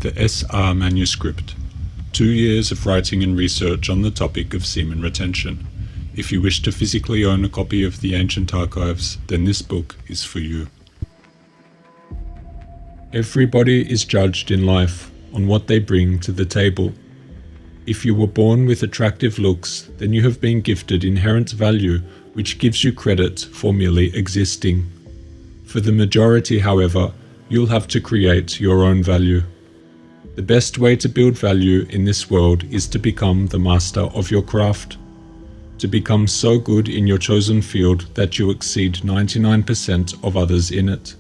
The SR Manuscript. 2 years of writing and research on the topic of semen retention. If you wish to physically own a copy of the ancient archives, then this book is for you. Everybody is judged in life on what they bring to the table. If you were born with attractive looks, then you have been gifted inherent value, which gives you credit for merely existing. For the majority, however, you'll have to create your own value. The best way to build value in this world is to become the master of your craft. To become so good in your chosen field that you exceed 99% of others in it.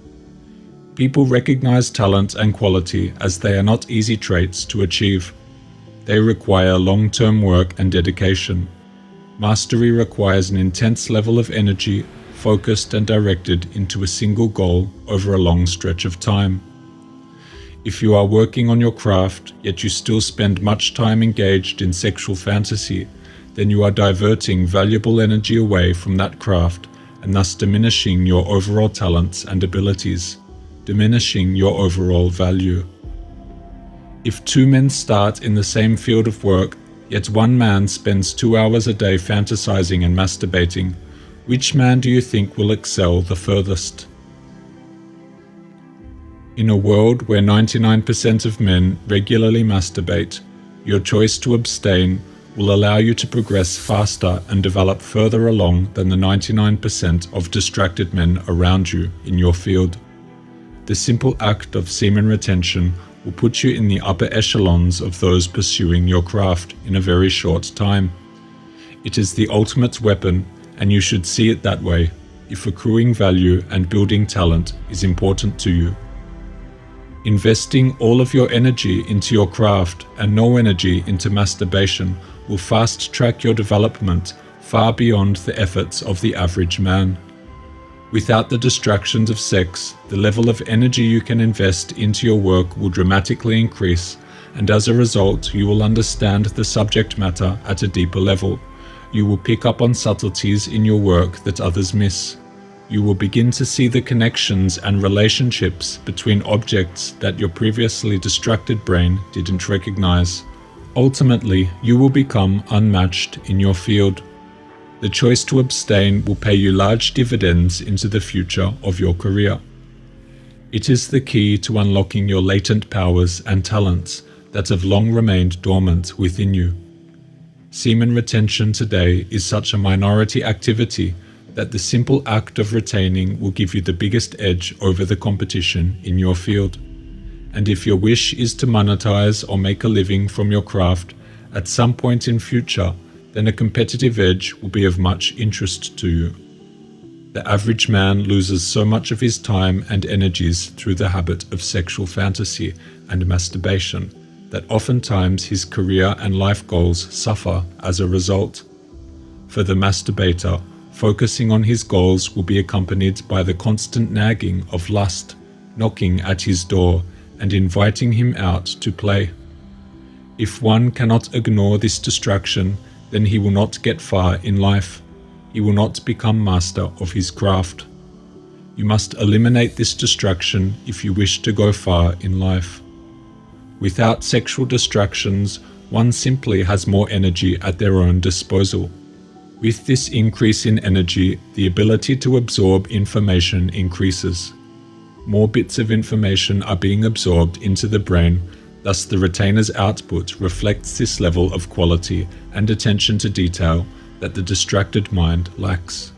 People recognize talent and quality as they are not easy traits to achieve. They require long-term work and dedication. Mastery requires an intense level of energy, focused and directed into a single goal over a long stretch of time. If you are working on your craft, yet you still spend much time engaged in sexual fantasy, then you are diverting valuable energy away from that craft and thus diminishing your overall talents and abilities, diminishing your overall value. If 2 men start in the same field of work, yet one man spends 2 hours a day fantasizing and masturbating, which man do you think will excel the furthest? In a world where 99% of men regularly masturbate, your choice to abstain will allow you to progress faster and develop further along than the 99% of distracted men around you in your field. The simple act of semen retention will put you in the upper echelons of those pursuing your craft in a very short time. It is the ultimate weapon, and you should see it that way if accruing value and building talent is important to you. Investing all of your energy into your craft and no energy into masturbation will fast-track your development far beyond the efforts of the average man. Without the distractions of sex, the level of energy you can invest into your work will dramatically increase, and as a result, you will understand the subject matter at a deeper level. You will pick up on subtleties in your work that others miss. You will begin to see the connections and relationships between objects that your previously distracted brain didn't recognize. Ultimately, you will become unmatched in your field. The choice to abstain will pay you large dividends into the future of your career. It is the key to unlocking your latent powers and talents that have long remained dormant within you. Semen retention today is such a minority activity that the simple act of retaining will give you the biggest edge over the competition in your field. And if your wish is to monetize or make a living from your craft at some point in future, then a competitive edge will be of much interest to you. The average man loses so much of his time and energies through the habit of sexual fantasy and masturbation that oftentimes his career and life goals suffer as a result. For the masturbator, focusing on his goals will be accompanied by the constant nagging of lust, knocking at his door and inviting him out to play. If one cannot ignore this distraction, then he will not get far in life. He will not become master of his craft. You must eliminate this distraction if you wish to go far in life. Without sexual distractions, one simply has more energy at their own disposal. With this increase in energy, the ability to absorb information increases. More bits of information are being absorbed into the brain, thus the retainer's output reflects this level of quality and attention to detail that the distracted mind lacks.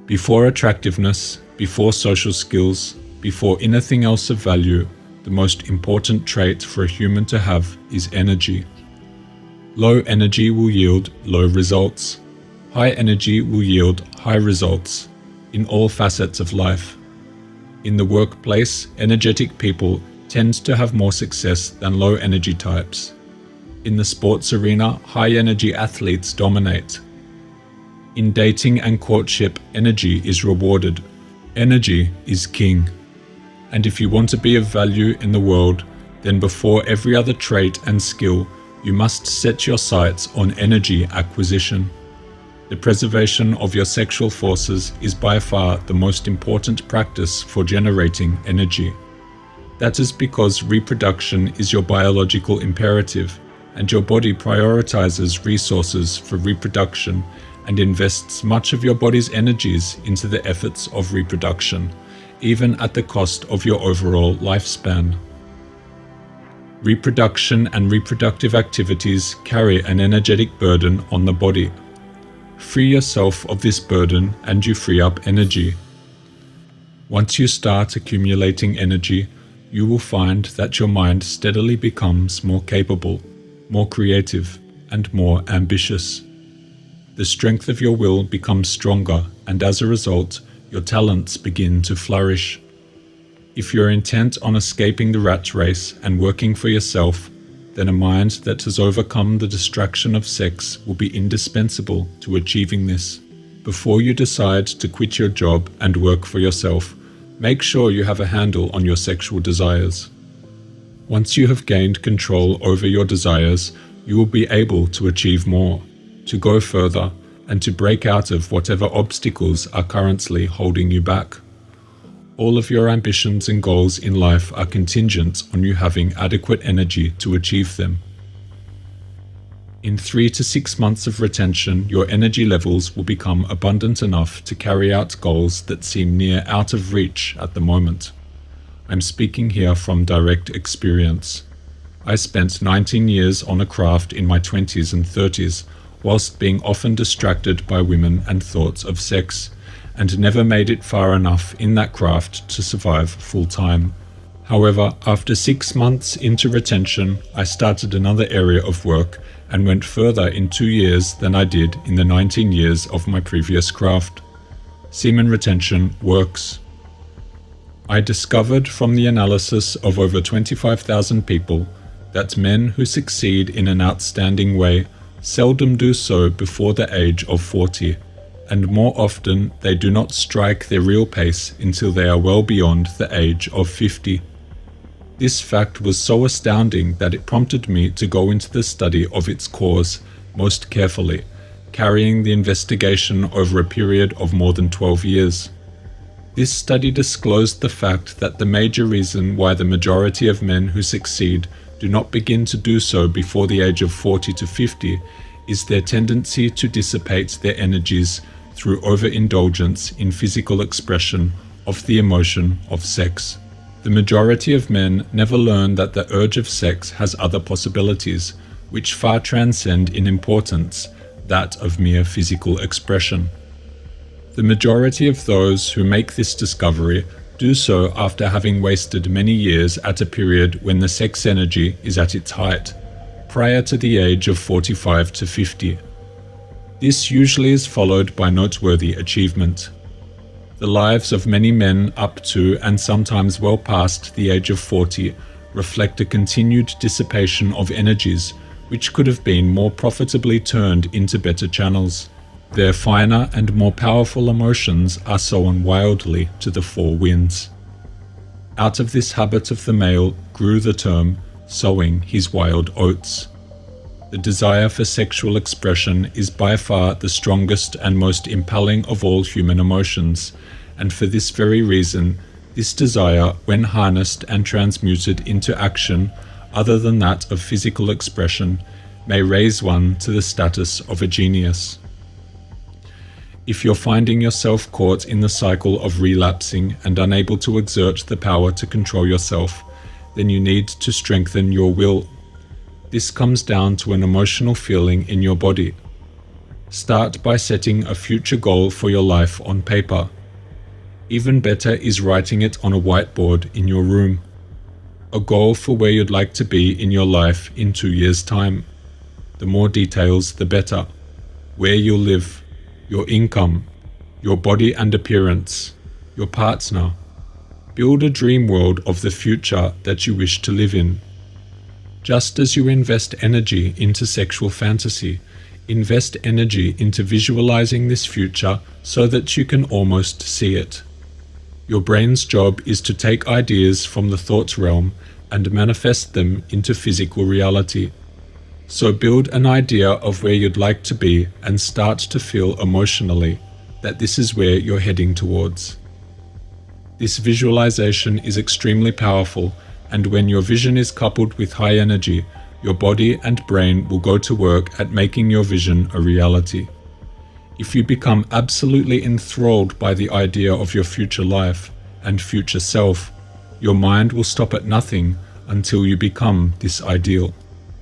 Before attractiveness, before social skills, before anything else of value, the most important trait for a human to have is energy. Low energy will yield low results. High energy will yield high results in all facets of life. In the workplace, energetic people tend to have more success than low energy types. In the sports arena, high energy athletes dominate. In dating and courtship, energy is rewarded. Energy is king. And if you want to be of value in the world, then before every other trait and skill, you must set your sights on energy acquisition. The preservation of your sexual forces is by far the most important practice for generating energy. That is because reproduction is your biological imperative, and your body prioritizes resources for reproduction and invests much of your body's energies into the efforts of reproduction, even at the cost of your overall lifespan. Reproduction and reproductive activities carry an energetic burden on the body. Free yourself of this burden and you free up energy. Once you start accumulating energy, you will find that your mind steadily becomes more capable, more creative, and more ambitious. The strength of your will becomes stronger, and as a result, your talents begin to flourish. If you're intent on escaping the rat race and working for yourself, then a mind that has overcome the distraction of sex will be indispensable to achieving this. Before you decide to quit your job and work for yourself, make sure you have a handle on your sexual desires. Once you have gained control over your desires, you will be able to achieve more, to go further, and to break out of whatever obstacles are currently holding you back. All of your ambitions and goals in life are contingent on you having adequate energy to achieve them. In 3 to 6 months of retention, your energy levels will become abundant enough to carry out goals that seem near out of reach at the moment. I'm speaking here from direct experience. I spent 19 years on a craft in my 20s and 30s, whilst being often distracted by women and thoughts of sex, and never made it far enough in that craft to survive full-time. However, after 6 months into retention, I started another area of work and went further in 2 years than I did in the 19 years of my previous craft. Semen retention works. I discovered from the analysis of over 25,000 people that men who succeed in an outstanding way seldom do so before the age of 40, and more often they do not strike their real pace until they are well beyond the age of 50. This fact was so astounding that it prompted me to go into the study of its cause most carefully, carrying the investigation over a period of more than 12 years. This study disclosed the fact that the major reason why the majority of men who succeed do not begin to do so before the age of 40 to 50 is their tendency to dissipate their energies through overindulgence in physical expression of the emotion of sex. The majority of men never learn that the urge of sex has other possibilities, which far transcend in importance that of mere physical expression. The majority of those who make this discovery do so after having wasted many years at a period when the sex energy is at its height, prior to the age of 45 to 50. This usually is followed by noteworthy achievement. The lives of many men up to and sometimes well past the age of 40 reflect a continued dissipation of energies which could have been more profitably turned into better channels. Their finer and more powerful emotions are sown wildly to the four winds. Out of this habit of the male grew the term sowing his wild oats. The desire for sexual expression is by far the strongest and most impelling of all human emotions, and for this very reason, this desire, when harnessed and transmuted into action other than that of physical expression, may raise one to the status of a genius. If you're finding yourself caught in the cycle of relapsing and unable to exert the power to control yourself, then you need to strengthen your will. This comes down to an emotional feeling in your body. Start by setting a future goal for your life on paper. Even better is writing it on a whiteboard in your room. A goal for where you'd like to be in your life in 2 years' time. The more details, the better. Where you'll live, your income, your body and appearance, your partner. Build a dream world of the future that you wish to live in. Just as you invest energy into sexual fantasy, invest energy into visualizing this future so that you can almost see it. Your brain's job is to take ideas from the thought realm and manifest them into physical reality. So build an idea of where you'd like to be and start to feel emotionally that this is where you're heading towards. This visualization is extremely powerful And when your vision is coupled with high energy, your body and brain will go to work at making your vision a reality. If you become absolutely enthralled by the idea of your future life and future self, your mind will stop at nothing until you become this ideal.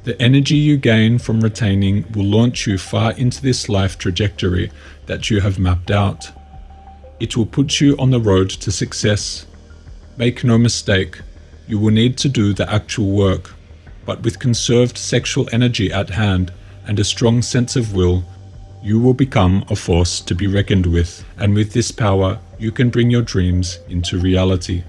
The energy you gain from retaining will launch you far into this life trajectory that you have mapped out. It will put you on the road to success. Make no mistake, you will need to do the actual work, but with conserved sexual energy at hand and a strong sense of will, you will become a force to be reckoned with, and with this power, you can bring your dreams into reality.